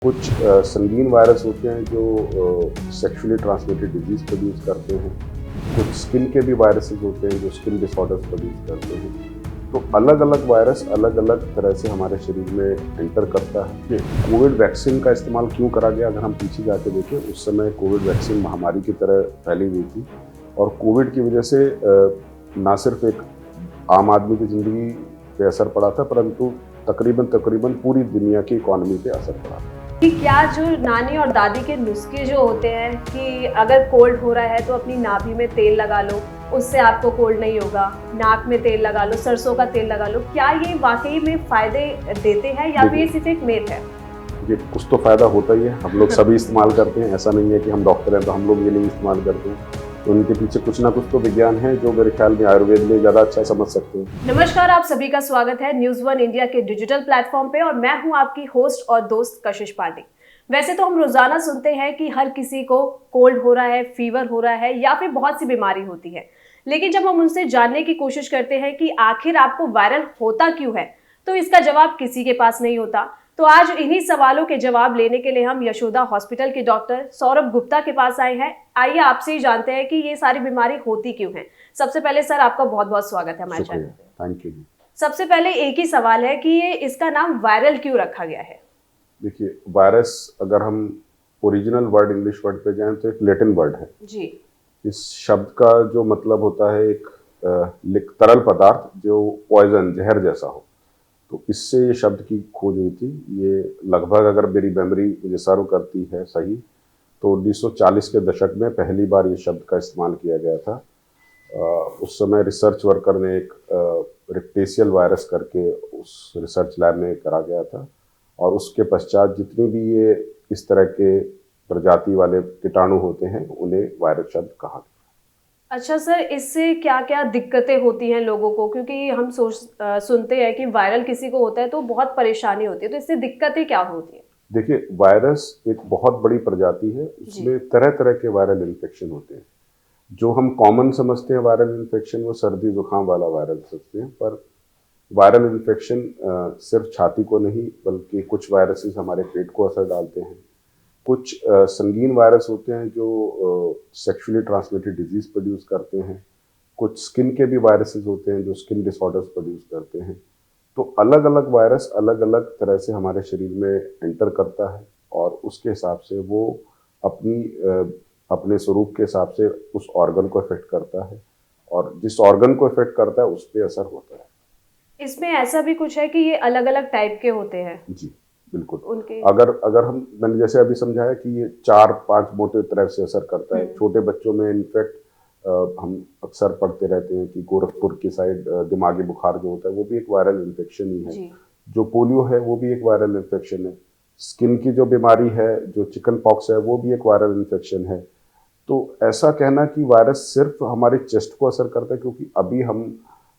कुछ संगीन वायरस होते हैं जो सेक्सुअली ट्रांसमिटेड डिजीज प्रोड्यूस करते हैं। कुछ स्किन के भी वायरसेस होते हैं जो स्किन डिसऑर्डर्स प्रोड्यूस करते हैं। तो अलग अलग वायरस अलग अलग तरह से हमारे शरीर में एंटर करता है। कोविड वैक्सीन का इस्तेमाल क्यों करा गया, अगर हम पीछे जाके देखें, उस समय कोविड वैक्सीन महामारी की तरह फैली हुई थी और कोविड की वजह से ना सिर्फ एक आम आदमी की ज़िंदगी पे असर पड़ा था, परंतु तकरीबन पूरी दुनिया की इकॉनमी पे असर पड़ा था। कि क्या जो नानी और दादी के नुस्खे जो होते हैं कि अगर कोल्ड हो रहा है तो अपनी नाभि में तेल लगा लो, उससे आपको कोल्ड नहीं होगा, नाक में तेल लगा लो, सरसों का तेल लगा लो, क्या ये वाकई में फायदे देते हैं या फिर ये सिर्फ एक मेथ है? ये कुछ तो फायदा होता ही है, हम लोग सभी इस्तेमाल करते हैं। ऐसा नहीं है कि हम डॉक्टर हैं तो हम लोग ये नहीं इस्तेमाल करते हैं। तो उनके पीछे कुछ ना कुछ तो विज्ञान है जो मेरे ख्याल में आयुर्वेद में ज़्यादा अच्छा समझ सकते हैं। नमस्कार, आप सभी का स्वागत है न्यूज़ वन इंडिया के डिजिटल प्लेटफॉर्म पे और मैं हूं आपकी होस्ट और दोस्त कशिश पांडे। वैसे तो हम रोजाना सुनते हैं कि हर किसी को कोल्ड हो रहा है, फीवर हो रहा है या फिर बहुत सी बीमारी होती है, लेकिन जब हम उनसे जानने की कोशिश करते हैं कि आखिर आपको वायरल होता क्यों है, तो इसका जवाब किसी के पास नहीं होता। तो आज इन्हीं सवालों के जवाब लेने के लिए हम यशोदा हॉस्पिटल के डॉक्टर सौरभ गुप्ता के पास आए हैं। आइए आपसे ही जानते हैं कि ये सारी बीमारी होती क्यों है। सबसे पहले सर, आपका बहुत बहुत स्वागत है हमारे चैनल पे। Thank you. सबसे पहले एक ही सवाल है कि ये इसका नाम वायरल क्यों रखा गया है? देखिए, वायरस अगर हम ओरिजिनल वर्ड इंग्लिश वर्ड पे जाएं तो एक लैटिन वर्ड है जी। इस शब्द का जो मतलब होता है एक तरल पदार्थ जो पॉइजन, जहर जैसा हो। तो इससे ये शब्द की खोज हुई थी। ये लगभग, अगर मेरी मेमोरी मुझे सर्व करती है सही, तो 1940 के दशक में पहली बार ये शब्द का इस्तेमाल किया गया था। उस समय रिसर्च वर्कर ने एक रिक्टेशियल वायरस करके उस रिसर्च लैब में करा गया था और उसके पश्चात जितनी भी ये इस तरह के प्रजाति वाले कीटाणु होते हैं उन्हें वायरस शब्द कहा गया। अच्छा सर, इससे क्या क्या दिक्कतें होती हैं लोगों को? क्योंकि हम सुनते हैं कि वायरल किसी को होता है तो बहुत परेशानी होती है, तो इससे दिक्कतें क्या होती हैं? देखिए, वायरस एक बहुत बड़ी प्रजाति है, उसमें तरह तरह के वायरल इन्फेक्शन होते हैं। जो हम कॉमन समझते हैं वायरल इन्फेक्शन, वो सर्दी जुकाम वाला वायरल समझते हैं, पर वायरल इन्फेक्शन सिर्फ छाती को नहीं बल्कि कुछ वायरसेस हमारे पेट को असर डालते हैं। कुछ संगीन वायरस होते हैं जो सेक्सुअली ट्रांसमिटेड डिजीज प्रोड्यूस करते हैं। कुछ स्किन के भी वायरसेस होते हैं जो स्किन डिसऑर्डर्स प्रोड्यूस करते हैं। तो अलग अलग वायरस अलग अलग तरह से हमारे शरीर में एंटर करता है और उसके हिसाब से वो अपने स्वरूप के हिसाब से उस ऑर्गन को इफेक्ट करता है और जिस ऑर्गन को इफेक्ट करता है उस पर असर होता है। इसमें ऐसा भी कुछ है कि ये अलग अलग टाइप के होते हैं? जी बिल्कुल। उनके अगर मैंने जैसे अभी समझाया कि ये 4-5 मोटे तरह से असर करता है। छोटे बच्चों में इनफैक्ट हम अक्सर पढ़ते रहते हैं कि गोरखपुर की साइड दिमागी बुखार जो होता है वो भी एक वायरल इन्फेक्शन ही है। जो पोलियो है वो भी एक वायरल इन्फेक्शन है। स्किन की जो बीमारी है, जो चिकन पॉक्स है, वो भी एक वायरल इन्फेक्शन है। तो ऐसा कहना कि वायरस सिर्फ हमारे चेस्ट को असर करता है, क्योंकि अभी हम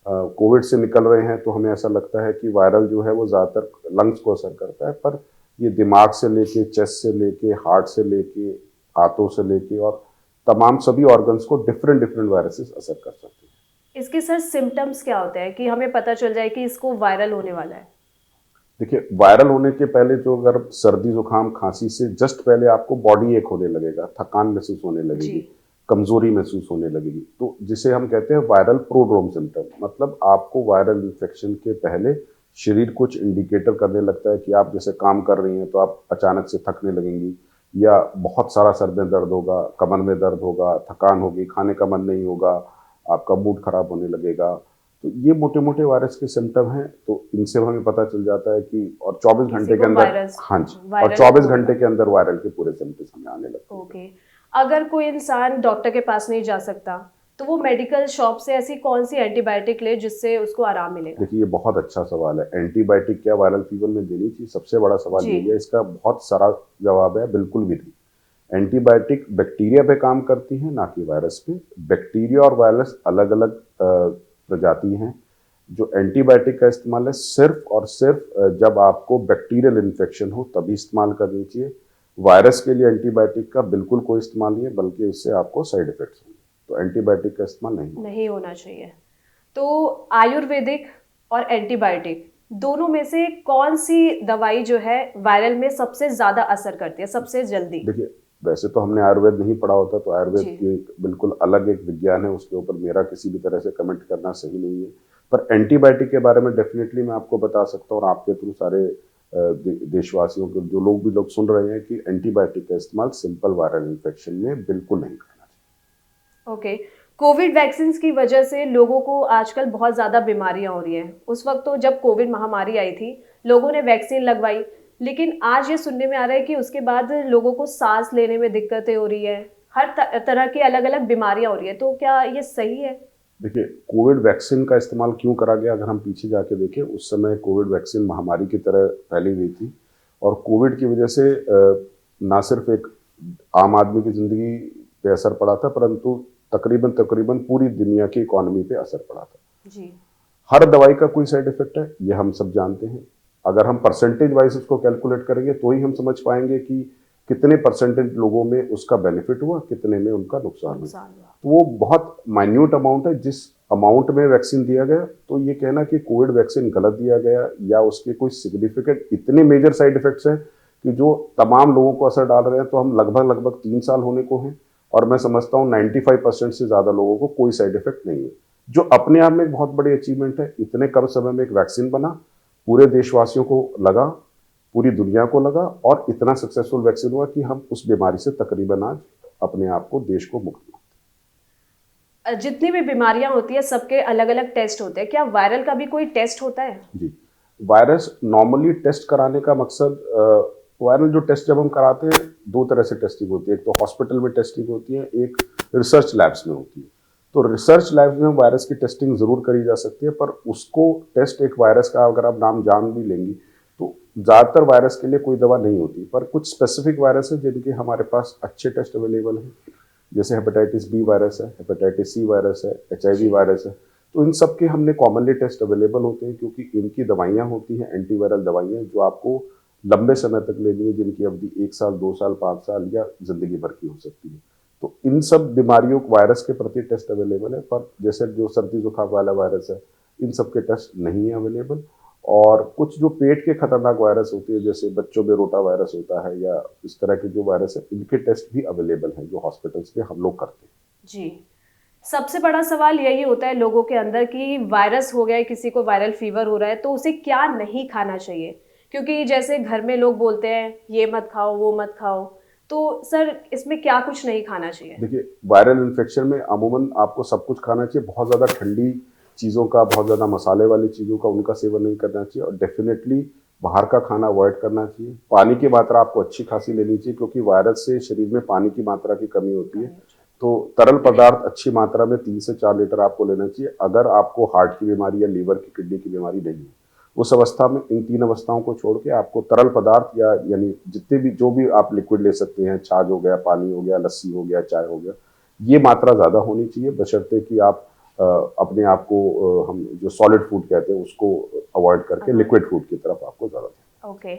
कोविड से निकल रहे हैं तो हमें ऐसा लगता है कि वायरल जो है वो ज़्यादातर लंग्स को असर करता है, पर ये दिमाग से लेके, चेस्ट से लेके, हार्ट से लेके, आंतों से लेके और तमाम सभी ऑर्गन्स को डिफरेंट वायरसेस असर कर सकते हैं। इसके सर सिम्टम्स क्या होते हैं कि हमें पता चल जाए कि इसको वायरल होने वाला है? देखिए, वायरल होने के पहले जो अगर सर्दी जुकाम खांसी से जस्ट पहले आपको बॉडी एक होने लगेगा, थकान महसूस होने लगेगी, कमजोरी महसूस होने लगेगी, तो जिसे हम कहते हैं वायरल प्रोड्रोम सिम्टम। मतलब आपको वायरल इन्फेक्शन के पहले शरीर कुछ इंडिकेटर करने लगता है कि आप जैसे काम कर रही हैं तो आप अचानक से थकने लगेंगी, या बहुत सारा सर में दर्द होगा, कमर में दर्द होगा, थकान होगी, खाने का मन नहीं होगा, आपका मूड खराब होने लगेगा। तो ये मोटे मोटे वायरस के सिम्टम हैं। तो इनसे हमें पता चल जाता है कि, और 24 घंटे के अंदर, हाँ जी, और 24 घंटे के अंदर वायरल के पूरे सिम्टम्स हमें आने लगते हैं। ओके। अगर कोई इंसान डॉक्टर के पास नहीं जा सकता तो वो मेडिकल शॉप से ऐसी कौन सी एंटीबायोटिक ले जिससे उसको आराम मिलेगा? देखिए, ये बहुत अच्छा सवाल है। एंटीबायोटिक क्या वायरल फीवर में देनी चाहिए? सबसे बड़ा सवाल ये है। इसका बहुत सारा जवाब है, बिल्कुल भी नहीं। एंटीबायोटिक बैक्टीरिया पे काम करती है, ना कि वायरस पे। बैक्टीरिया और वायरस अलग अलग प्रजाति हैं। जो एंटीबायोटिक का इस्तेमाल है सिर्फ और सिर्फ जब आपको बैक्टीरियल इन्फेक्शन हो तभी इस्तेमाल करनी चाहिए। वायरस के लिए एंटीबायोटिक का बिल्कुल कोई इस्तेमाल नहीं है, बल्कि उससे आपको साइड इफेक्ट्स होंगे। तो एंटीबायोटिक का इस्तेमाल नहीं होना चाहिए। तो आयुर्वेदिक और एंटीबायोटिक दोनों में से कौन सी दवाई जो है वायरल में सबसे ज्यादा असर करती है, सबसे जल्दी? देखिए, वैसे तो हमने आयुर्वेद नहीं पढ़ा होता, तो आयुर्वेद जी। की एक बिल्कुल अलग एक विज्ञान है, उसके ऊपर मेरा किसी भी तरह से कमेंट करना सही नहीं है। पर एंटीबायोटिक के बारे में डेफिनेटली मैं आपको बता सकता हूँ, और आपके थ्रू सारे देशवासियों को, जो लोग भी लोग सुन रहे हैं, कि एंटीबायोटिक का इस्तेमाल सिंपल वायरल इन्फेक्शन में बिल्कुल नहीं करना चाहिए। ओके। कोविड वैक्सीन की वजह से लोगों को आजकल बहुत ज़्यादा बीमारियां हो रही हैं। उस वक्त तो जब कोविड महामारी आई थी, लोगों ने वैक्सीन लगवाई, लेकिन आज ये सुनने में आ रहा है कि उसके बाद लोगों को सांस लेने में दिक्कतें हो रही है, हर तरह की अलग अलग बीमारियां हो रही है। तो क्या ये सही है? देखिए, कोविड वैक्सीन का इस्तेमाल क्यों करा गया, अगर हम पीछे जाके देखें, उस समय कोविड वैक्सीन महामारी की तरह फैली हुई थी, और कोविड की वजह से ना सिर्फ एक आम आदमी की ज़िंदगी पे असर पड़ा था, परंतु तकरीबन तकरीबन पूरी दुनिया की इकोनॉमी पे असर पड़ा था। जी। हर दवाई का कोई साइड इफेक्ट है, ये हम सब जानते हैं। अगर हम परसेंटेज वाइज उसको कैलकुलेट करेंगे तो ही हम समझ पाएंगे कि कितने परसेंटेज लोगों में उसका बेनिफिट हुआ, कितने में उनका नुकसान हुआ। तो वो बहुत माइन्यूट अमाउंट है। जिस अमाउंट में वैक्सीन दिया गया, तो ये कहना कि कोविड वैक्सीन गलत दिया गया या उसके कोई सिग्निफिकेंट इतने मेजर साइड इफेक्ट्स हैं कि जो तमाम लोगों को असर डाल रहे हैं, तो हम लगभग 3 साल होने को हैं, और मैं समझता हूँ 95% से ज़्यादा लोगों को कोई साइड इफेक्ट नहीं है, जो अपने आप में एक बहुत बड़ी अचीवमेंट है। इतने कम समय में एक वैक्सीन बना, पूरे देशवासियों को लगा, पूरी दुनिया को लगा, और इतना सक्सेसफुल वैक्सीन हुआ कि हम उस बीमारी से तकरीबन आज अपने आप को, देश को मुक्त मानते जितनी भी बीमारियां होती है सबके अलग अलग टेस्ट होते हैं, क्या वायरल का भी कोई टेस्ट होता है? हैं। जी, वायरस नॉर्मली टेस्ट कराने का मकसद, वायरल जो टेस्ट जब हम कराते हैं, दो तरह से टेस्टिंग होती है। एक तो हॉस्पिटल में टेस्टिंग होती है, एक रिसर्च लैब्स में होती है। तो रिसर्च लैब्स में वायरस की टेस्टिंग जरूर करी जा सकती है, पर उसको टेस्ट एक वायरस का अगर आप नाम जान भी लेंगी, तो ज़्यादातर वायरस के लिए कोई दवा नहीं होती, पर कुछ स्पेसिफिक वायरस है जिनके हमारे पास अच्छे टेस्ट अवेलेबल हैं। जैसे हेपेटाइटिस बी वायरस है, हेपेटाइटिस सी वायरस है, HIV वायरस है। तो इन सब के हमने कॉमनली टेस्ट अवेलेबल होते हैं, क्योंकि इनकी दवाइयाँ होती हैं, एंटीवायरल दवाइयाँ, जो आपको लंबे समय तक लेनी है, जिनकी अवधि 1 साल, 2 साल, 5 साल या जिंदगी भर की हो सकती है। तो इन सब बीमारियों, वायरस के प्रति टेस्ट अवेलेबल है, पर जैसे जो सर्दी जुकाम वाला वायरस है, इन सब के टेस्ट नहीं है अवेलेबल। और कुछ जो पेट के खतरनाक वायरस होते हैं, जैसे बच्चों में रोटा वायरस होता है, या इस तरह के जो वायरस है, इनके टेस्ट भी अवेलेबल हैं, जो हॉस्पिटल्स में हम लोग करते हैं। जी। सबसे बड़ा सवाल यही होता है लोगों के अंदर कि वायरस हो गया है, किसी को वायरल फीवर हो रहा है, तो उसे क्या नहीं खाना चाहिए? क्योंकि जैसे घर में लोग बोलते हैं ये मत खाओ, वो मत खाओ, तो सर इसमें क्या कुछ नहीं खाना चाहिए? देखिए, वायरल इन्फेक्शन में अमूमन आपको सब कुछ खाना चाहिए। बहुत ज़्यादा ठंडी चीज़ों का, बहुत ज़्यादा मसाले वाली चीज़ों का, उनका सेवन नहीं करना चाहिए, और डेफिनेटली बाहर का खाना अवॉइड करना चाहिए। पानी की मात्रा आपको अच्छी खासी लेनी चाहिए, क्योंकि वायरस से शरीर में पानी की मात्रा की कमी होती है। तो तरल पदार्थ अच्छी मात्रा में 3 से 4 लीटर आपको लेना चाहिए, अगर आपको हार्ट की बीमारी या लीवर की, किडनी की बीमारी नहीं है। उस अवस्था में इन 3 अवस्थाओं को छोड़ के आपको तरल पदार्थ, या यानी जितने भी, जो भी आप लिक्विड ले सकते हैं, छाछ हो गया, पानी हो गया, लस्सी हो गया, चाय हो गया, ये मात्रा ज़्यादा होनी चाहिए, बशर्ते कि आप अपने आप को, हम जो सॉलिड फूड कहते हैं, उसको अवॉइड करके लिक्विड फूड की तरफ आपको ज़्यादा। ओके।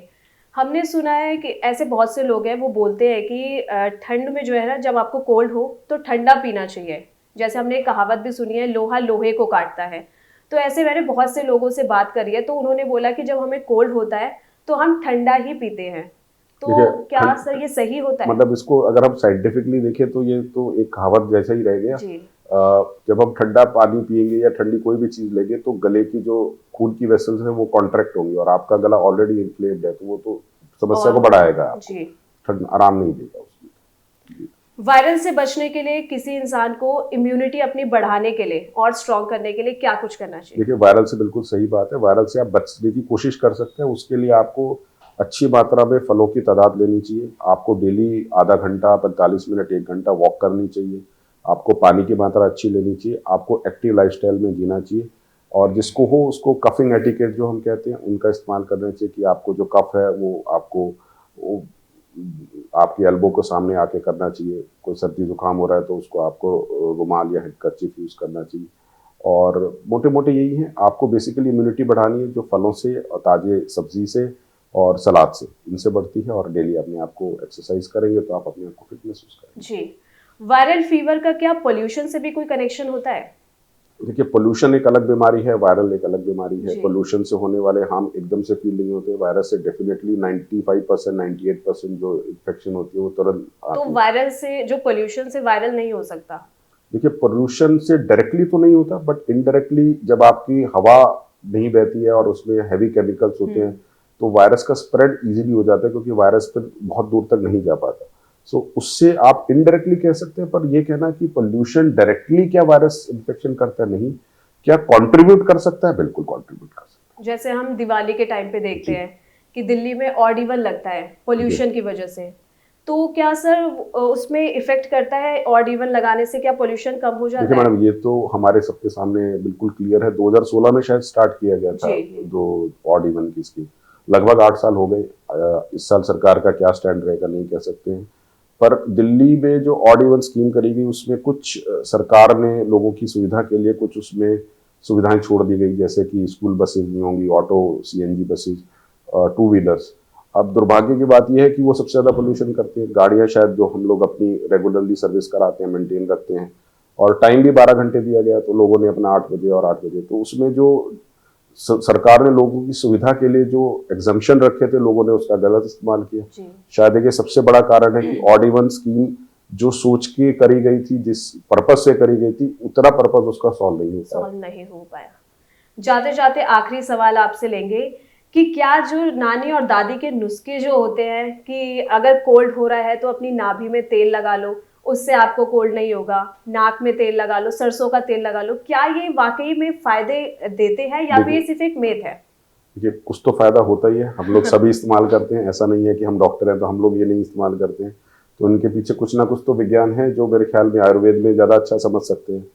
हमने सुना है कि ऐसे बहुत से लोग हैं, वो बोलते हैं कि ठंड में जो है ना, जब आपको कोल्ड हो तो ठंडा पीना चाहिए। जैसे हमने एक कहावत भी सुनी है, लोहा लोहे को काटता है। तो ऐसे मैंने बहुत से लोगों से बात करी है, तो उन्होंने बोला कि जब हमें कोल्ड होता है तो हम ठंडा ही पीते हैं। तो क्या सर ये सही होता है? मतलब इसको अगर हम साइंटिफिकली देखें, तो ये तो एक कहावत जैसा ही रह गया। जी। जब हम ठंडा पानी पिएंगे या ठंडी कोई भी चीज़ लेंगे, तो गले की जो खून की वेसल्स है वो कॉन्ट्रैक्ट होंगी, और आपका गला ऑलरेडी इन्फ्लेम्ड है, तो वो तो समस्या को बढ़ाएगा, जी, आराम नहीं देगा उसमें। वायरल से बचने के लिए किसी इंसान को इम्यूनिटी अपनी बढ़ाने के लिए और स्ट्रॉन्ग करने के लिए क्या कुछ करना चाहिए? देखिए, वायरल से बिल्कुल सही बात है, वायरल से आप बचने की कोशिश कर सकते हैं। उसके लिए आपको अच्छी मात्रा में फलों की तादाद लेनी चाहिए, आपको डेली आधा घंटा, 45 मिनट, 1 घंटा वॉक करनी चाहिए, आपको पानी की मात्रा अच्छी लेनी चाहिए, आपको एक्टिव लाइफस्टाइल में जीना चाहिए, और जिसको हो उसको कफिंग एटिकेट जो हम कहते हैं, उनका इस्तेमाल करना चाहिए, कि आपको जो कफ है वो आपको आपकी एल्बो को सामने आके करना चाहिए। कोई सर्दी जुकाम हो रहा है तो उसको आपको रुमाल या हैंडकरचीफ यूज़ करना चाहिए। और मोटे मोटे यही है, आपको बेसिकली इम्यूनिटी बढ़ानी है, जो फलों से और ताज़े सब्जी से और सलाद से, इनसे बढ़ती है। और डेली अपने आप को एक्सरसाइज करेंगे तो आप अपने आप को फिट महसूस करेंगे। जी। वायरल फीवर का क्या पोल्यूशन से भी कोई कनेक्शन होता है? देखिए, पोल्यूशन एक अलग बीमारी है, वायरल एक अलग बीमारी है। जी। पोल्यूशन से होने वाले हार्म एकदम से फील नहीं होते, वायरस से डेफिनेटली 95% 98% जो इन्फेक्शन होती है वो तुरंत तो आती है। वायरल से, जो पोल्यूशन से वायरल नहीं हो सकता? देखिए, पोल्यूशन से डायरेक्टली तो नहीं होता, बट इनडायरेक्टली जब आपकी हवा नहीं बहती है और उसमें हैवी केमिकल्स होते हैं तो वायरस का स्प्रेड इजीली हो जाता है, क्योंकि वायरस फिर बहुत दूर तक नहीं जा पाता। सो उससे आप इनडायरेक्टली कह सकते हैं, पर ये कहना कि पोल्यूशन डायरेक्टली क्या वायरस इन्फेक्शन करता है, नहीं। क्या कंट्रीब्यूट कर सकता है? बिल्कुल कंट्रीब्यूट कर सकता है। जैसे हम दिवाली के टाइम पे देखते जी। हैं कि दिल्ली में ऑड इवन लगता है पोल्यूशन की वजह से, तो क्या सर उसमें इफेक्ट करता है? ऑड इवन लगाने से क्या पोल्यूशन कम हो देखिए जाता है? मैडम, ये तो हमारे सबके सामने बिल्कुल क्लियर है। 2016 में शायद स्टार्ट किया गया था जी। जो ऑड इवन की स्कीम। लगभग 8 साल हो गए। इस साल सरकार का क्या स्टैंड रहेगा नहीं कह सकते हैं, पर दिल्ली में जो ऑड इवन स्कीम करी गई उसमें कुछ सरकार ने लोगों की सुविधा के लिए कुछ उसमें सुविधाएं छोड़ दी गई, जैसे कि स्कूल बसेज नहीं होंगी, auto CNG buses, two wheelers. अब दुर्भाग्य की बात यह है कि वो सबसे ज़्यादा पोल्यूशन करती है। गाड़ियां शायद जो हम लोग अपनी रेगुलरली सर्विस कराते हैं, मेंटेन रखते हैं, और टाइम भी 12 घंटे दिया गया, तो लोगों ने अपना 8 बजे और 8 बजे, तो उसमें जो सरकार ने लोगों की सुविधा के लिए जो एग्जम्पशन रखे थे, लोगों ने उसका गलत इस्तेमाल किया। जी। शायद ये सबसे बड़ा कारण है कि ऑड इवन स्कीम जो सोच के करी गई थी, जिस पर्पज से करी गई थी, उतना पर्पज उसका सॉल्व नहीं हो पाया। जाते जाते आखिरी सवाल आपसे लेंगे कि क्या जो नानी और दादी के नुस्खे जो होते हैं कि अगर कोल्ड हो रहा है तो अपनी नाभि में तेल लगा लो, उससे आपको कोल्ड नहीं होगा, नाक में तेल लगा लो, सरसों का तेल लगा लो, क्या ये वाकई में फायदे देते हैं या फिर ये सिर्फ एक मेथ है? ये कुछ तो फायदा होता ही है, हम लोग सभी इस्तेमाल करते हैं। ऐसा नहीं है कि हम डॉक्टर हैं तो हम लोग ये नहीं इस्तेमाल करते हैं। तो इनके पीछे कुछ ना कुछ तो विज्ञान है, जो मेरे ख्याल में आयुर्वेद में ज़्यादा अच्छा समझ सकते हैं।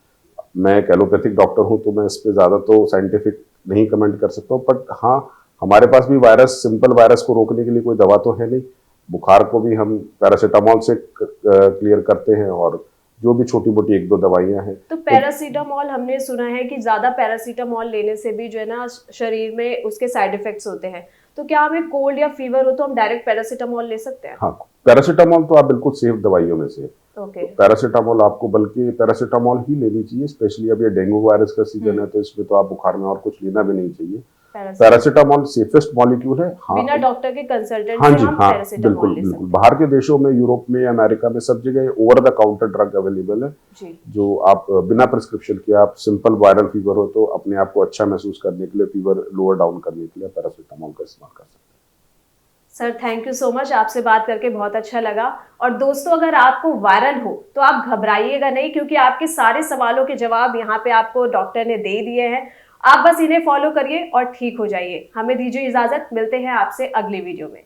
मैं एक एलोपैथिक डॉक्टर हूँ, तो मैं इस पर ज़्यादा तो साइंटिफिक नहीं कमेंट कर सकता हूँ, बट हाँ, हमारे पास भी वायरस, सिंपल वायरस को रोकने के लिए कोई दवा तो है नहीं। बुखार को भी हम पैरासीटामोल से क्लियर करते हैं, और जो भी छोटी मोटी 1-2 दवाइयाँ हैं। तो पैरासीटामोल, हमने सुना है कि ज्यादा पैरासीटामोल लेने से भी जो है ना शरीर में उसके साइड इफेक्ट्स होते हैं, तो क्या हमें कोल्ड या फीवर हो तो हम डायरेक्ट पैरासीटामोल ले सकते हैं? हाँ, पैरासीटामोल तो आप बिल्कुल सेफ दवाइयों में से। ओके। पैरासीटामोल आपको बल्कि पैरासीटामोल ही लेनी चाहिए, स्पेशली अब ये डेंगू वायरस का सीजन है, तो इसमें तो आप बुखार में और कुछ लेना भी नहीं चाहिए। पैरासीटामोल सेफेस्ट मॉलिक्यूल है। हाँ, बिना डॉक्टर के कंसल्टेंट हाँ से जी, हम हाँ, पैरासीटामोल बिल्कुल ले बिल्कुल। सकते बाहर के देशों में, यूरोप में, अमेरिका में, सब जगह over the counter drug available है, जी। जो आप बिना प्रिस्क्रिप्शन के, आप सिंपल वायरल फीवर हो तो अपने आप को अच्छा महसूस करने के लिए, फीवर लोअर डाउन करने के लिए पैरासीटामोल का इस्तेमाल कर सकते हैं। Sir thank you so much, आपसे बात करके बहुत अच्छा लगा। और दोस्तों, अगर आपको वायरल हो तो आप घबराइएगा नहीं, क्योंकि आपके सारे सवालों के जवाब यहाँ पे आपको डॉक्टर ने दे दिए हैं। आप बस इन्हें फॉलो करिए और ठीक हो जाइए। हमें दीजिए इजाजत, मिलते हैं आपसे अगली वीडियो में।